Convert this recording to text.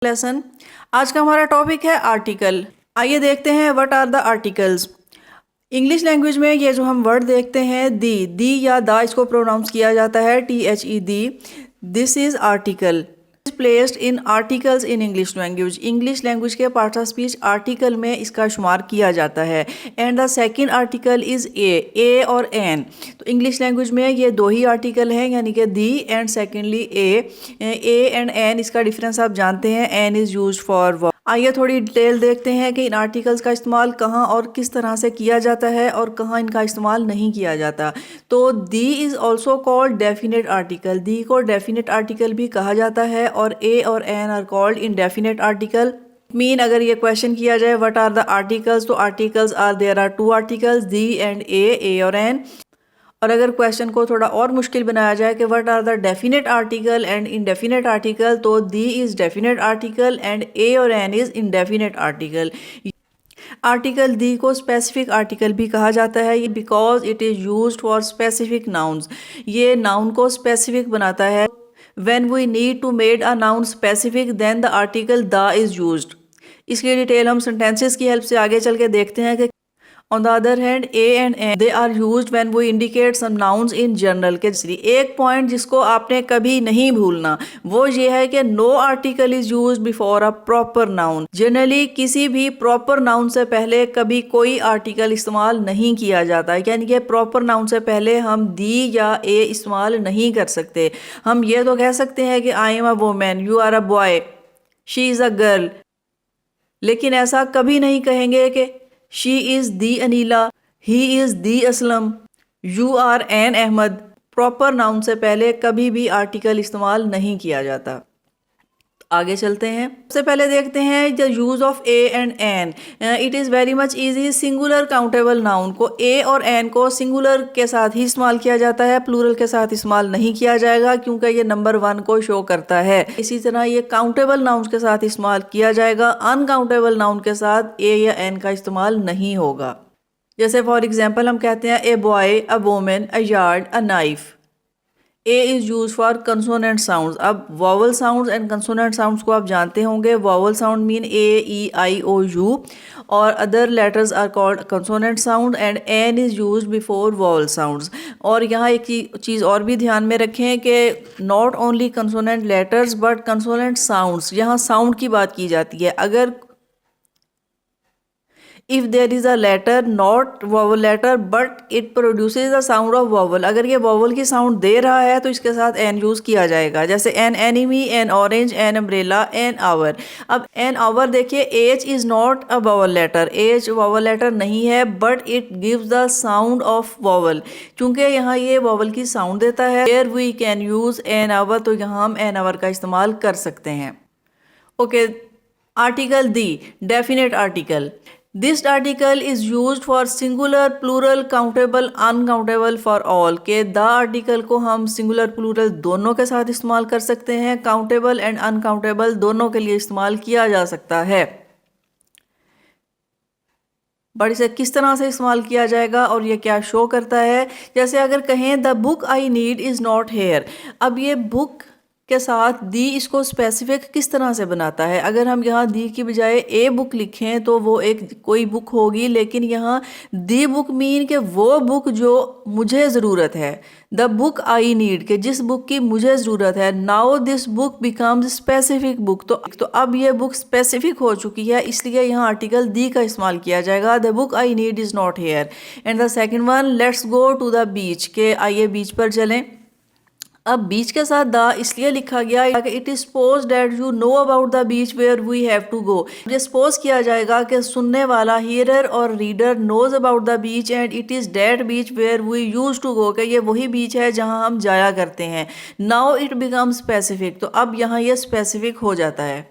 Lesson. आज का हमारा टॉपिक है आर्टिकल। आइए देखते हैं what are the articles. English language में ये जो हम वर्ड देखते हैं दी या दा, इसको प्रोनाउंस किया जाता है THE the. This is article placed in articles in English language. English language के पार्ट ऑफ स्पीच आर्टिकल में इसका शुमार किया जाता है। And the second article is a और एन। तो इंग्लिश लैंग्वेज में ये दो ही आर्टिकल हैं, यानी कि the and secondly a and an. इसका डिफरेंस आप जानते हैं, एन इज यूज फॉर। आइए थोड़ी डिटेल देखते हैं कि इन आर्टिकल्स का इस्तेमाल कहाँ और किस तरह से किया जाता है और कहाँ इनका इस्तेमाल नहीं किया जाता। तो the is also called definite article. The को डेफिनेट आर्टिकल भी कहा जाता है और ए और an are called indefinite article. Mean अगर ये क्वेश्चन किया जाए व्हाट आर द आर्टिकल्स, तो articles are there are two articles the and a और एन। और अगर क्वेश्चन को थोड़ा और मुश्किल बनाया जाए कि what are the definite article and indefinite article, तो the is definite article and a और an is indefinite article. Article the को स्पेसिफिक आर्टिकल भी कहा जाता है because it is used for specific nouns. ये नाउन को स्पेसिफिक बनाता है। When we need to made a noun specific then the article the is used. इसकी डिटेल हम सेंटेंसेस की हेल्प से आगे चल के देखते हैं कि On the other hand, A and N they are used when we indicate some nouns in general। के एक पॉइंट जिसको आपने कभी नहीं भूलना वो ये है कि no article is use before a proper noun. Generally किसी भी प्रॉपर नाउन से पहले कभी कोई आर्टिकल इस्तेमाल नहीं किया जाता, यानी कि प्रॉपर नाउन से पहले हम दी या ए इस्तेमाल नहीं कर सकते। हम ये तो कह सकते हैं कि I am a woman, you are a boy, she is a girl, लेकिन ऐसा कभी नहीं कहेंगे कि she is the Anila, he is the Aslam, you are an Ahmad. Proper noun से पहले कभी भी आर्टिकल इस्तेमाल नहीं किया जाता। आगे चलते हैं। सबसे पहले देखते हैं the use of a and an. It is very much easy. Singular countable noun को ए और एन को सिंगुलर के साथ ही इस्तेमाल किया जाता है, प्लूरल के साथ इस्तेमाल नहीं किया जाएगा क्योंकि ये नंबर 1 को शो करता है। इसी तरह ये काउंटेबल नाउन के साथ इस्तेमाल किया जाएगा, अनकाउंटेबल नाउन के साथ ए या एन का इस्तेमाल नहीं होगा। जैसे फॉर एग्जाम्पल हम कहते हैं a boy, a women, a yard, a knife. A is use for consonant sounds. अब vowel sounds and consonant sounds को आप जानते होंगे। Vowel sound mean A, E, I, O, U और other letters are called consonant sound and an is use before vowel sounds. और यहाँ एक चीज़ और भी ध्यान में रखें कि not only consonant letters but consonant sounds. यहाँ साउंड की बात की जाती है। अगर if there is a letter not vowel letter but it produces the sound of vowel, अगर ये vowel की साउंड दे रहा है तो इसके साथ एन यूज़ किया जाएगा। जैसे an enemy, an orange, an umbrella, an hour. अब एन आवर देखिए, H is not a vowel letter, H vowel letter नहीं है but it gives the sound of vowel। चूँकि यहाँ ये vowel की साउंड देता है, here we can use an hour, तो यहाँ हम एन आवर का इस्तेमाल कर सकते हैं। Okay, article the, definite article. This article is use for singular, plural, countable, uncountable for all. के द आर्टिकल को हम सिंगुलर प्लूरल दोनों के साथ इस्तेमाल कर सकते हैं, काउंटेबल एंड अनकाउंटेबल दोनों के लिए इस्तेमाल किया जा सकता है। बट इसे किस तरह से इस्तेमाल किया जाएगा और ये क्या शो करता है। जैसे अगर कहें the book I need is not hair. अब ये बुक के साथ दी इसको स्पेसिफिक किस तरह से बनाता है। अगर हम यहाँ दी की बजाय ए बुक लिखें तो वो एक कोई बुक होगी, लेकिन यहाँ दी बुक मीन के वो बुक जो मुझे ज़रूरत है। द बुक आई नीड के जिस बुक की मुझे ज़रूरत है। Now this book becomes specific book. तो अब ये बुक स्पेसिफिक हो चुकी है, इसलिए यहाँ आर्टिकल दी का इस्तेमाल किया जाएगा। The book I need is not here. And the second one, let's go to the beach के आइए बीच पर चलें। अब बीच के साथ द इसलिए लिखा गया कि it is suppose that you know about the beach where we have to go. ये सपोज किया जाएगा कि सुनने वाला हियरर और reader knows about the beach and it is that beach where we use to go, कि ये वही बीच है जहां हम जाया करते हैं। नाउ इट बिकम स्पेसिफिक, तो अब यहाँ ये स्पेसिफिक हो जाता है।